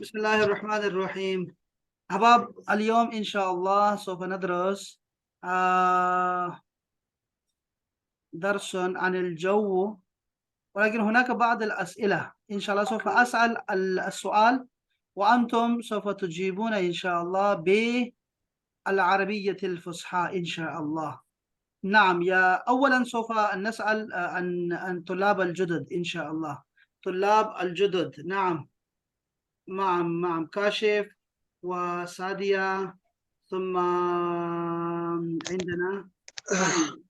بسم الله الرحمن الرحيم. أحباب، اليوم إن شاء الله سوف ندرس درس عن الجو، ولكن هناك بعض الأسئلة. إن شاء الله سوف أسأل السؤال وأنتم سوف تجيبون إن شاء الله بالعربية الفصحى إن شاء الله. نعم، أولا سوف نسأل عن طلاب الجدد إن شاء الله. طلاب الجدد، نعم. نعم كاشف وسادية، ثم عندنا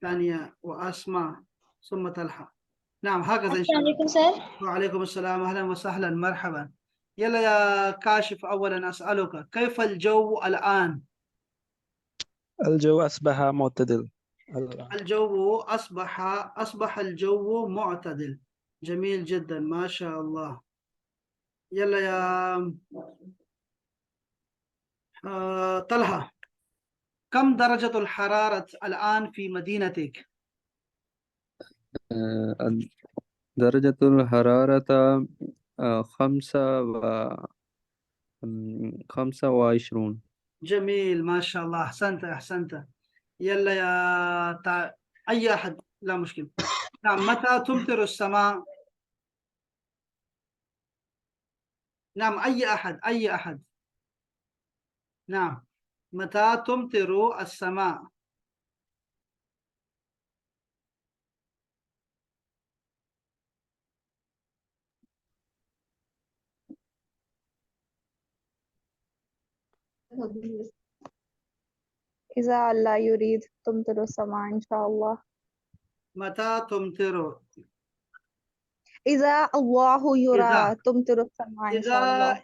ثانية وأسماء، ثم طلحة. نعم هكذا إن شاء السلام الله. عليكم سر. وعليكم السلام، أهلا وسهلا، مرحبا. يلا يا كاشف، أولا أسألك كيف الجو الآن؟ الجو أصبح معتدل الآن. الجو أصبح الجو معتدل. جميل جدا، ما شاء الله. يلا يا طلحة، كم درجة الحرارة الآن في مدينتك؟ درجة الحرارة 25. جميل ما شاء الله، أحسنت. يلا يا أي أحد، لا مشكلة. نعم، متى تمطر السماء؟ نعم، أي أحد. نعم، متى تمطر السماء؟ إذا الله يريد تمطر السماء إن شاء الله. متى تمطر؟ إذا الله إذا يرى تمطر السماء إن شاء الله.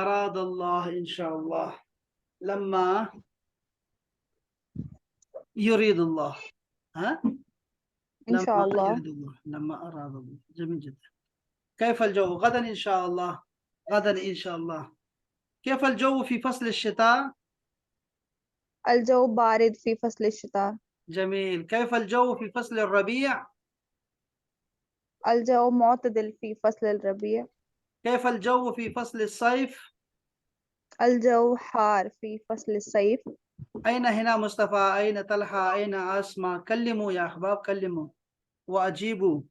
أراد الله إن شاء الله. لما يريد الله. ها؟ إن شاء لما الله. يريد الله، لما أراد الله. جميل جدا. كيف الجو غدا إن شاء الله؟ غدا إن شاء الله. كيف الجو في فصل الشتاء؟ الجو بارد في فصل الشتاء. جميل. كيف الجو في فصل الربيع؟ الجو معتدل في فصل الربيع. كيف الجو في فصل الصيف؟ الجو حار في فصل الصيف. أين هنا مصطفى؟ أين طلحة؟ أين أسماء؟ كلموا يا أحباب، كلموا وأجيبوا.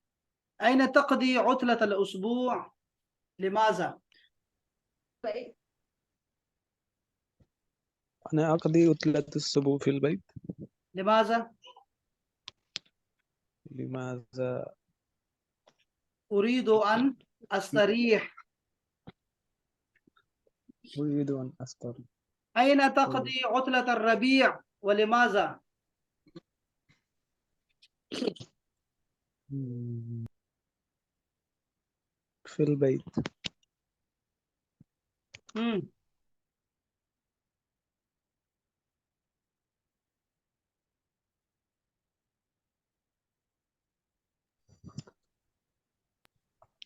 أين تقضي عطلة الأسبوع؟ لماذا؟ أنا أقضي عطلة الأسبوع في البيت. لماذا؟ لماذا؟ أريد أن أستريح. أريد أن أستريح. أين تقضي عطلة الربيع ولماذا؟ في البيت.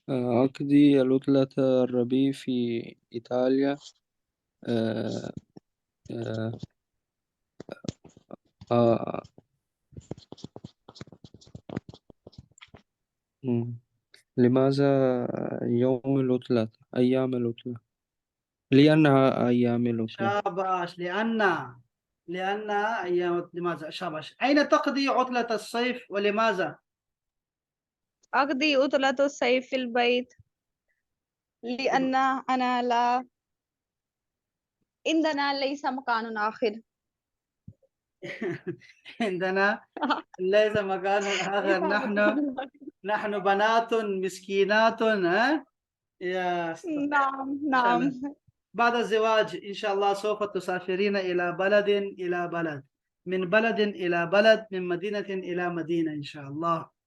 أقضي عطلة الربيع في إيطاليا. آه، آه، آه، لماذا يوم العطلة؟ أيام العطلة، لأنها أيام العطلة. شاباش. لأن أيام. لماذا؟ شاباش. أين تقضي عطلة الصيف ولماذا؟ أقضي عطلة الصيف في البيت لأن أنا لا عندنا ليس مكان آخر. عندنا ليس مكان آخر. نحن بنات مسكينات. ها يا نعم. بعد الزواج إن شاء الله سوف تسافرين إلى بلد، من بلد إلى بلد، من مدينة إلى مدينة إن شاء الله.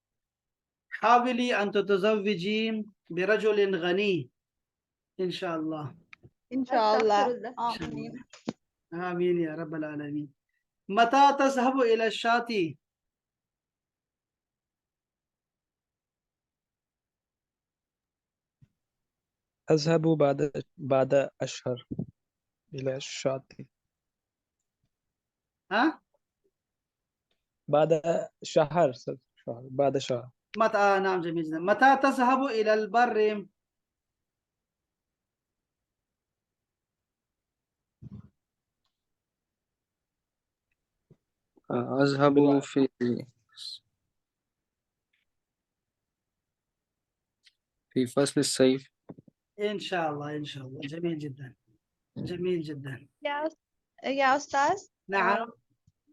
حاولي أن تتزوجي برجل غني إن شاء الله. إن شاء الله. آمين. آمين يا رب العالمين. متى تذهب إلى الشاطئ؟ أذهب بعد أشهر إلى الشاطئ. ها؟ بعد شهر. بعد شهر. متى؟ نعم جميل جدا. متى تذهب إلى البر؟ أذهب بالوقت. في في فصل الصيف. إن شاء الله إن شاء الله. جميل جدا جميل جدا. يا أستاذ نعم.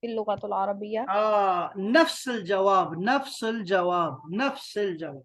في اللغة العربية نفس الجواب نفس الجواب نفس الجواب.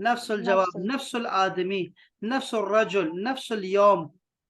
نفس الجواب نفس نفس الآدمي نفس الرجل نفس اليوم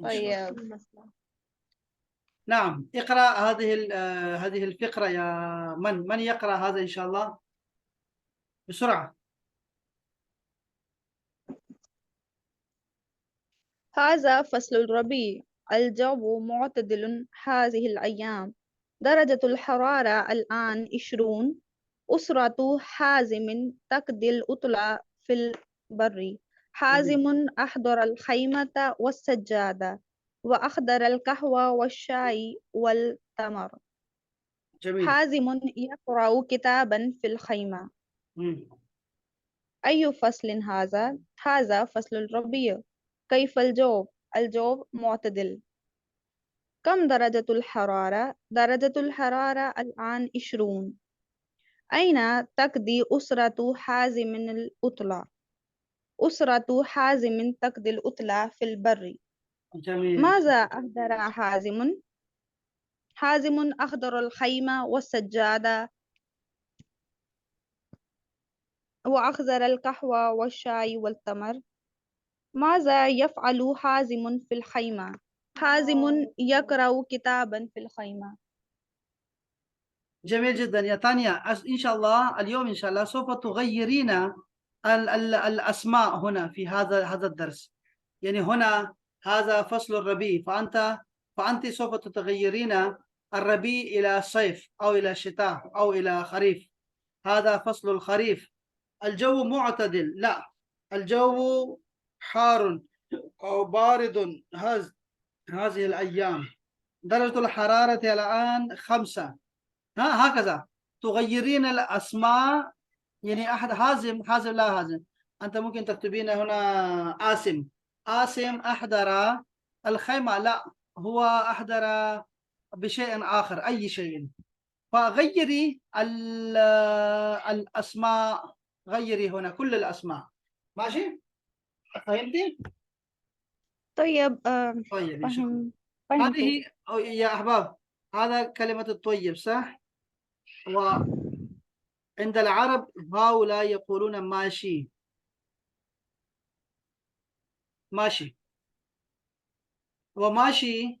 إن شاء الله. طيب نعم. اقرأ هذه الفقرة يا من يقرأ هذا إن شاء الله بسرعة. هذا فصل الربيع الجو معتدل هذه الأيام درجة الحرارة الآن 20 أسرة حازم تقضي العطلة في البر حازم أحضر الخيمة والسجادة وأحضر القهوة والشاي والتمر جميل. حازم يقرأ كتابا في الخيمة مم. أي فصل هذا؟ هذا فصل الربيع كيف الجو؟ الجو معتدل كم درجة الحرارة؟ درجة الحرارة الآن 20 أين تقضي أسرة حازم العطلة؟ أسرة حازم تقضي العطلة في البر جميل. ماذا أحضر حازم؟ حازم أحضر الخيمة والسجادة وأحضر القهوة والشاي والتمر ماذا يفعل حازم في الخيمة؟ حازم يقرأ كتابا في الخيمة جميل جدا يا تانيا. إن شاء الله اليوم إن شاء الله سوف تغيرين الأسماء هنا في هذا الدرس. يعني هنا هذا فصل الربيع فأنت سوف تتغيرين الربيع إلى صيف أو إلى شتاء أو إلى خريف. هذا فصل الخريف. الجو معتدل لا، الجو حار أو بارد هذه الأيام. درجة الحرارة الآن 5. هكذا تغيرين الأسماء. يعني أحد حازم لا حازم. أنت ممكن تكتبين هنا آسم أحضر الخيمة لا، هو أحضر بشيء آخر أي شيء. فغيري الأسماء. غيري هنا كل الأسماء. ماشي؟ فهمتي؟ طيب طيب إن شاء الله. فهمت هذه يا أحباب هذا كلمة الطيب صح؟ وعند العرب هؤلاء يقولون ماشي. ماشي وماشي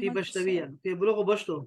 في بشتوية في بلغة بشتو.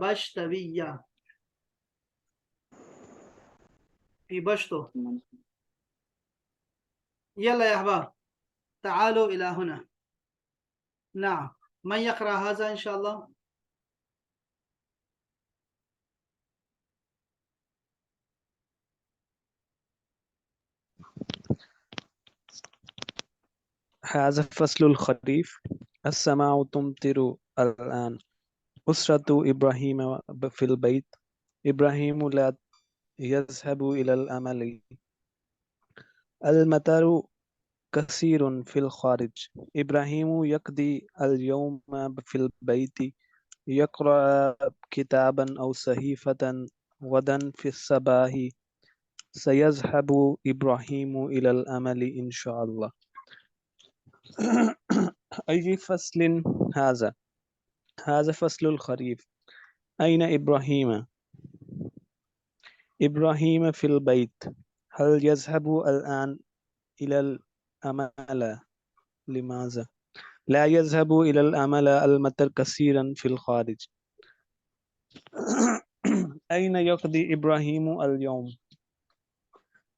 بشتوية في بشتو. يلا يا أحباب تعالوا إلى هنا. نعم. من يقرأ هذا إن شاء الله؟ هذا فصل الخريف السماء تمطر الآن أسرة إبراهيم في البيت إبراهيم لا يذهب إلى العمل المطر كثير في الخارج إبراهيم يقضي اليوم في البيت يقرأ كتابا أو صحيفة غدا في الصباح سيذهب إبراهيم إلى العمل إن شاء الله أي فصل هذا؟ هذا فصل الخريف أين إبراهيم؟ إبراهيم في البيت هل يذهب الآن إلى العمل؟ لماذا؟ لا يذهب إلى العمل المطر كثيرا في الخارج أين يقضي إبراهيم اليوم؟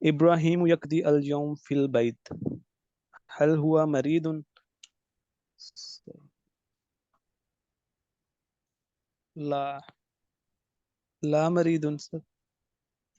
إبراهيم يقضي اليوم في البيت. هل هو مريض؟ لا، لا مريض.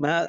ما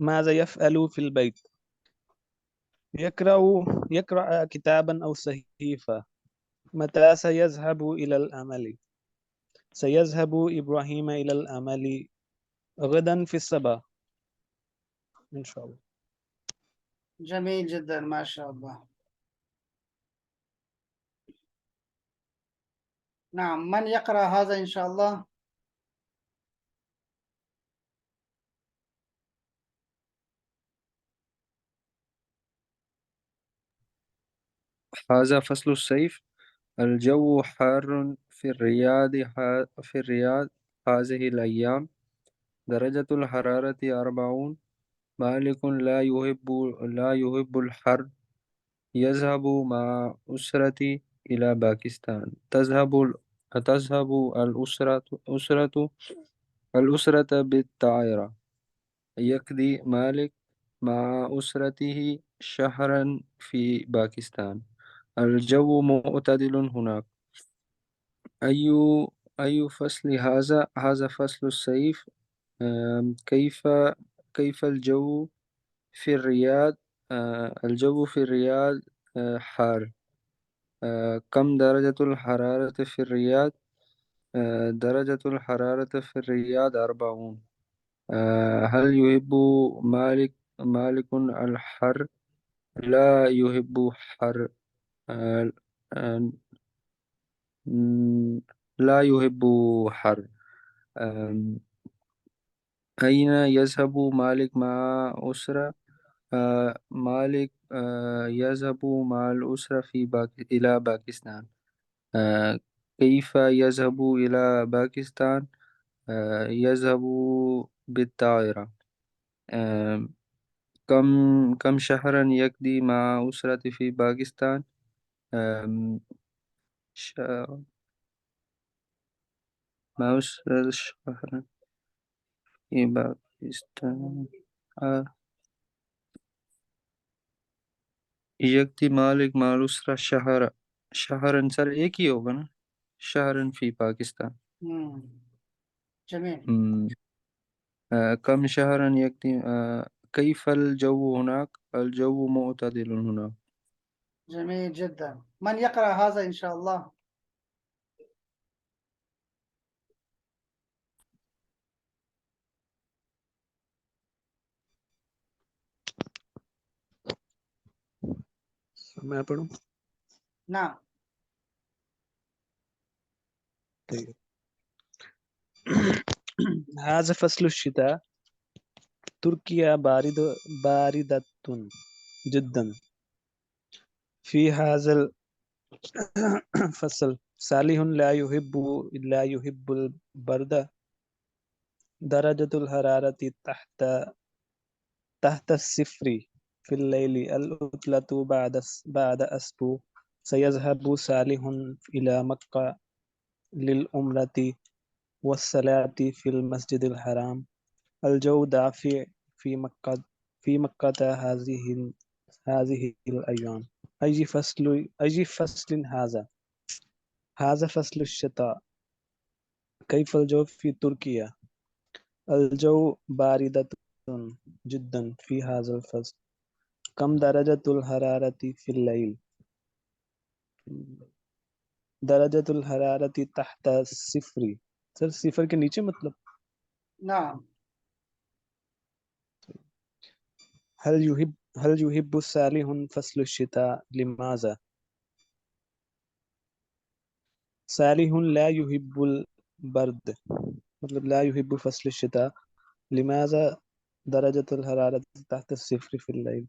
ماذا يفعل في البيت؟ يقرأ كتابا أو صحيفة. متى سيذهب إلى العمل؟ سيذهب إبراهيم إلى العمل غدا في الصباح إن شاء الله. جميل جدا ما شاء الله. نعم من يقرأ هذا إن شاء الله؟ هذا فصل الصيف. الجو حار في الرياض هذه الأيام. درجة الحرارة 40. مالك لا يحب الحر. يذهب مع أسرتي إلى باكستان. تذهب الأسرة بالطائرة. يقضي مالك مع أسرته شهرا في باكستان. الجو معتدل هناك. أي أي فصل هذا؟ هذا فصل الصيف. كيف الجو في الرياض؟ الجو في الرياض حار. كم درجة الحرارة في الرياض؟ درجة الحرارة في الرياض 40. هل يحب مالك الحر؟ لا يحب حر. آه، آه، لا يحب حر. آم، أين يذهب مالك مع أسرة؟ مالك يذهب مع الأسرة إلى باكستان. آه، كيف يذهب إلى باكستان؟ يذهب بالطائرة. آم، كم شهرا يقضي مع أسرتي في باكستان؟ آم، ش- مع أسرة شهرا في باکستان. یکتی مالک مالوسرا شہرن سر ایک ہی ہوگا نا، شہرن فی پاکستان. جميل. کم شہرن یکتی. کیف الجو هناك؟ الجو معتدل هناك. جميل جدا. من يقرأ هذا إن شاء الله؟ میں پڑھوں؟ نعم. طيب. هذا فصل الشتاء. تركيا باردة جدا. في هذا الفصل صالح لا يحب البرد. درجة الحرارة تحت الصفر في الليل. العطلة بعد أسبوع. سيذهب صالح إلى مكة للعمرة والصلاة في المسجد الحرام. الجو دافئ في مكة هذه الأيام. أي فصل هذا؟ هذا فصل الشتاء. كيف الجو في تركيا؟ الجو باردة جدا في هذا الفصل. كم درجة الحرارة في الليل؟ درجة الحرارة تحت الصفر. سر صفر کے نیچے مطلب. نعم. هل يحب صالح فصل الشتاء؟ لماذا؟ صالح لا يحب البرد، مطلب لا يحب فصل الشتاء. لماذا؟ درجة الحرارة تحت الصفر في الليل.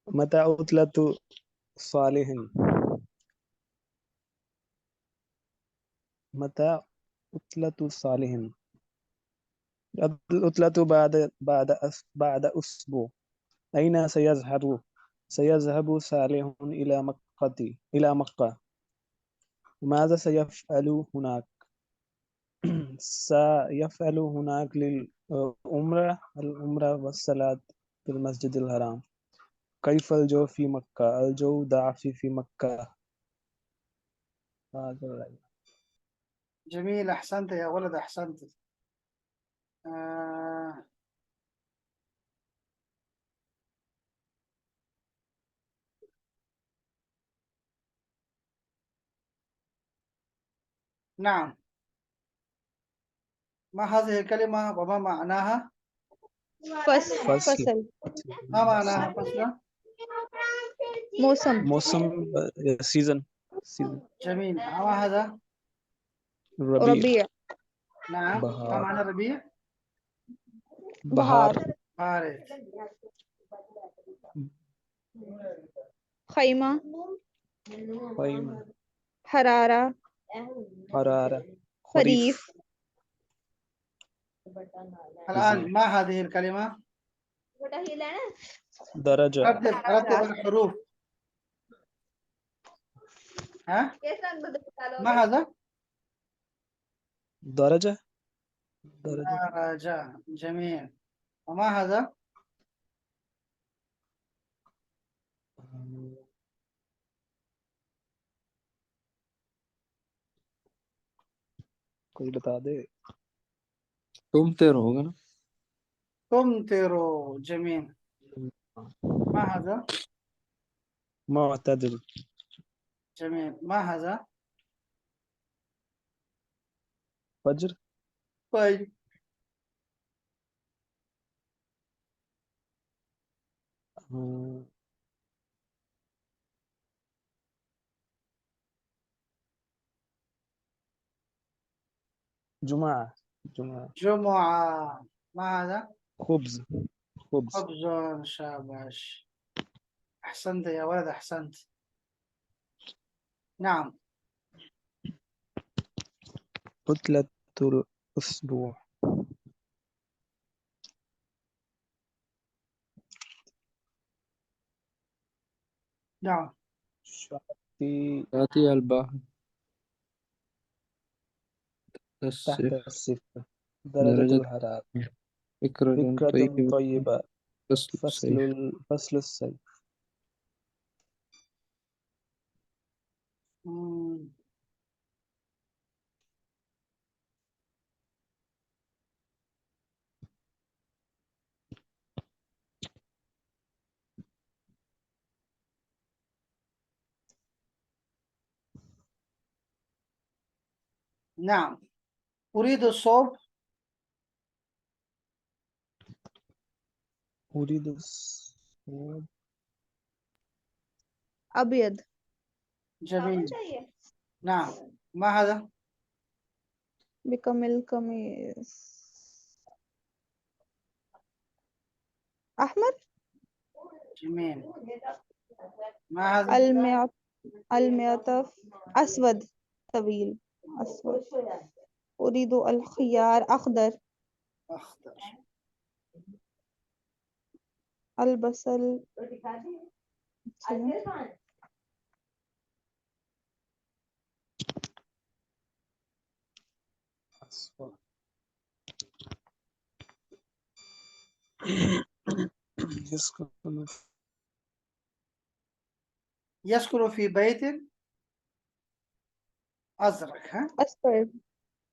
متى عطلة صالح؟ متى عطلة صالح؟ العطلة بعد أسبوع. أين سيذهب صالح إلى مكة ماذا سيفعل هناك سيفعل هناك العمرة والصلاة في المسجد الحرام كيف الجو في مكة الجو ضعيف في مكة هذا رأيي. جميل، أحسنت يا ولد، أحسنت. آه نعم، ما هذه الكلمة وما معناها؟ فصل ما معناها فصلة؟ موسم season جميل، ما هذا؟ ربيع ربيع نعم، ما بهار معنى ربيع؟ بهار بارد. خيمة خيمة حرارة حرارة خريف الآن ما هذه الكلمة؟ درجة رتب الحروف. ها؟ ما هذا؟ درجة درجة. جميل، وما هذا؟ کوئی بتا دے تمطر ہوگا نا. تمطر. جميل، ما هذا؟ معتدل جميل، ما هذا؟ فجر طيب، جمعة جمعة. ما هذا؟ خبز خبز. شاباش، أحسنت يا ولد، أحسنت. نعم، عطلة الأسبوع نعم، شاطئ شاطئ البحر تحت الصفر الصفر درجة درجة الحرارة فكرة فكرة طيبة طيبة فصل الصيف. فصل الصيف مم. نعم، أريد الصوب. أريد الصوب أبيض جميل، نعم، ما هذا؟ بكمل القميص أحمر جميل، ما هذا؟ المعطف أسود طويل أسود أريد الخيار أخضر أخضر. البصل أصفر يسكن في بيت أزرق. ها؟ أصفر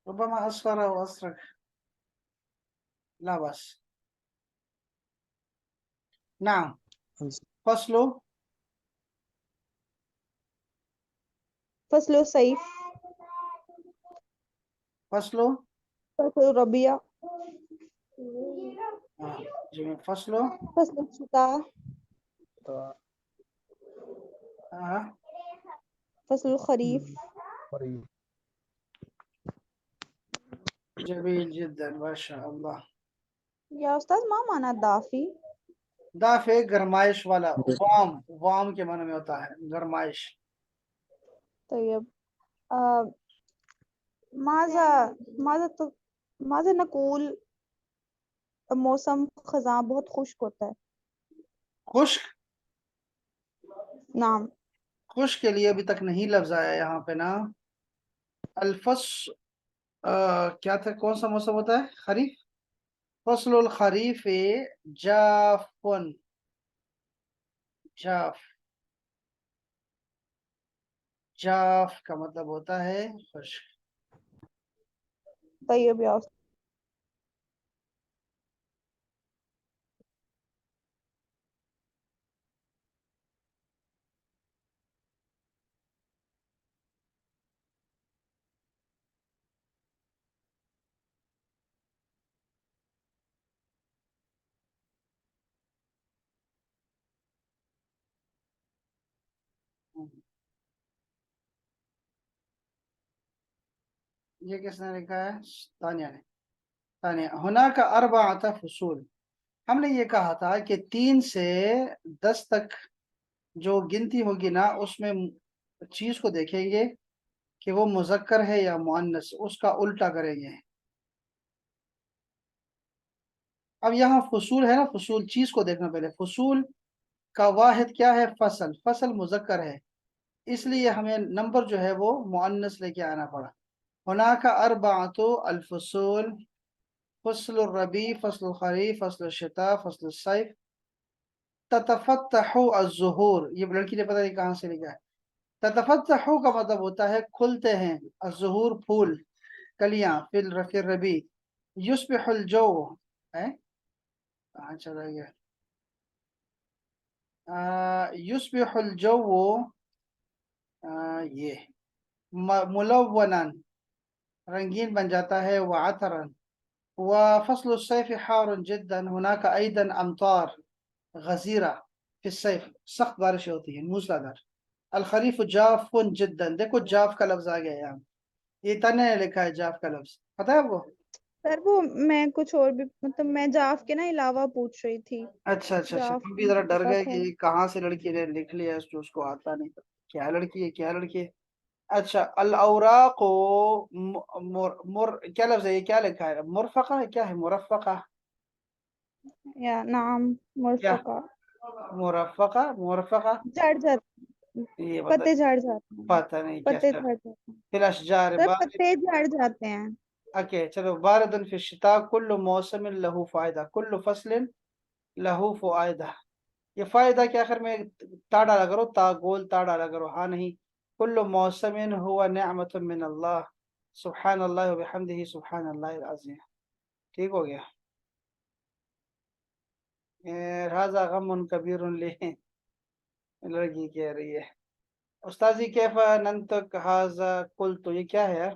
ربما أصفر أو أزرق، لا بس. نعم، فصل فصل صيف فصل فصل ربيع جميل، فصل فصل الشتاء فصل الخريف جميل جدا، ما شاء الله. يا أستاذ ما معنى دافي دافع گرمائش والا، وام کے معنی میں ہوتا ہے گرمائش. طيب ماذا نقول موسم خزاں بہت خشک ہوتا ہے خشک نعم خشک کے لیے ابھی تک نہیں لفظ آیا یہاں پہ نا. الفص کیا تھا، کون سا موسم ہوتا ہے؟ خریف. فصل الخریف جافن. جاف، جاف کا مطلب ہوتا ہے خشک. طيب يا أستاذ. یہ کس نے لکھا ہے؟ تانیہ نے. تانیہ. ہونا کا اربعۃ فصول. ہم نے یہ کہا تھا کہ 3 سے 10 تک جو گنتی ہوگی نا، اس میں چیز کو دیکھیں گے کہ وہ مذکر ہے یا مؤنث، اس کا الٹا کریں گے. اب یہاں فصول ہے نا، فصول چیز کو دیکھنا پہلے. فصول کا واحد کیا ہے؟ فصل. فصل مذکر ہے، اس لیے ہمیں نمبر جو ہے وہ مؤنث لے کے آنا پڑا. ہونا کا اربعۃ الفصول، فصل الربیع، فصل الخریف، فصل الشتاء، فصل الصیف. تتفتح الزہور، یہ لڑکی نے پتہ نہیں کہاں سے لکھا ہے. تتفتح کا مطلب ہوتا ہے کھلتے ہیں، الزہور پھول، کلیاں، فی الربیع. یصبح الجو کہاں چلا گیا؟ یصبح الجو یہ ملونا، رنگین بن جاتا ہے، وعطرا. وفصل الصيف حار جدا، هناك ايضا امطار غزیرہ فی الصيف، سخت بارشیں ہوتی ہیں، موسلادھار. الخریف جاف جدا. دیکھو جاف کا لفظ آ گیا یہاں، یہ تنے نے لکھا ہے جاف کا لفظ، پتہ ہے آپ کو؟ سر وہ میں کچھ اور بھی مطلب میں جاف کے نا علاوہ پوچھ رہی تھی. اچھا اچھا اچھا، جاف ہم بھی ذرا ڈر پتا گئے تھا. کہ یہ کہاں سے لڑکی نے لکھ لیا ہے جو اس کو آتا نہیں. کیا لڑکی ہے، کیا لڑکی ہے. اچھا، الاوراق کیا لفظ ہے، یہ کیا لکھا ہے؟ مرفقہ ہے، کیا ہے مرفقہ؟ یا نعم کیا مرفقہ. مرفقہ مرفقہ؟ جھڑ جاتے یہ پتے جھڑ جاتے ہیں. پتہ نہیں پتے کیسا. جھڑ جاتے ہیں فی الاشجار سر، بارد. پتے جھڑ جاتے ہیں. اوکے چلو. بارد فی الشتاء، کل موسم لہو فائدہ، کل فصل لہو فائدہ. یہ فائدہ کے آخر میں تا ڈالا کرو، تا گول تا ڈالا کرو، ہاں نہیں. کل موسم ہوا نعمت من اللہ، سبحان اللہ وبحمدہ سبحان اللہ العظیم. ٹھیک ہو گیا. هذا غم کبیر لی، لڑکی کہہ رہی ہے. استاذی کیف ننطق هذا قلت، یہ کیا ہے یار؟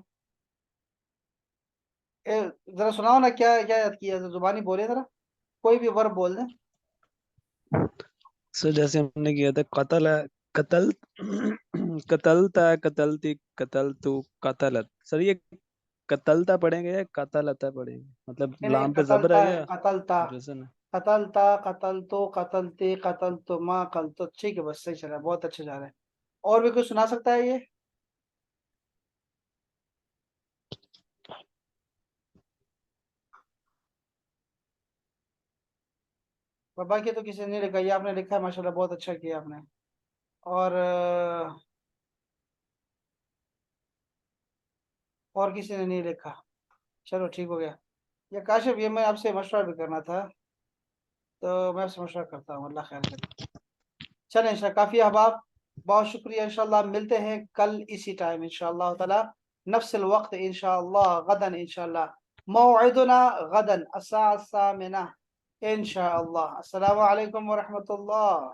ذرا سناؤ نا، کیا کیا یاد کیا، زبانی بولے ذرا، کوئی بھی ورب بول دیں. سر جیسے ہم نے کیا تھا قتل، قتل، قتلتا، قتلتی، قتلتو، قتلت. سر یہ قتلتا پڑھیں گے یا قتلتا پڑھیں گے؟ مطلب نہیں لام پہ زبر قتلتا ہے ہے، کیا؟ قتلتا، پریزن ہے. قتلتا، قتلتو، قتلتی، قتلتما، قتلتو. ٹھیک ہے، بس صحیح چل رہا ہے، بہت اچھا جا رہا ہے. اور بھی کوئی سنا سکتا ہے یہ؟ بابا کی تو کسی نے نہیں لکھا، یہ آپ نے لکھا ہے، ماشاءاللہ بہت اچھا کیا آپ نے. اور کسی نے نہیں لکھا. چلو ٹھیک ہو گیا. یہ کاشف، یہ میں آپ سے مشورہ بھی کرنا تھا، تو میں آپ سے مشورہ کرتا ہوں. اللہ خیر کرے. چلیں انشاءاللہ کافی ہے احباب، بہت شکریہ. انشاءاللہ ملتے ہیں کل اسی ٹائم انشاءاللہ تعالی، نفس الوقت انشاءاللہ. غدا انشاءاللہ موعدنا غدا الساعة 8 انشاءاللہ. السلام علیکم ورحمۃ اللہ.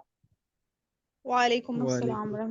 وعلیکم وعلیکم السلام ورحمۃ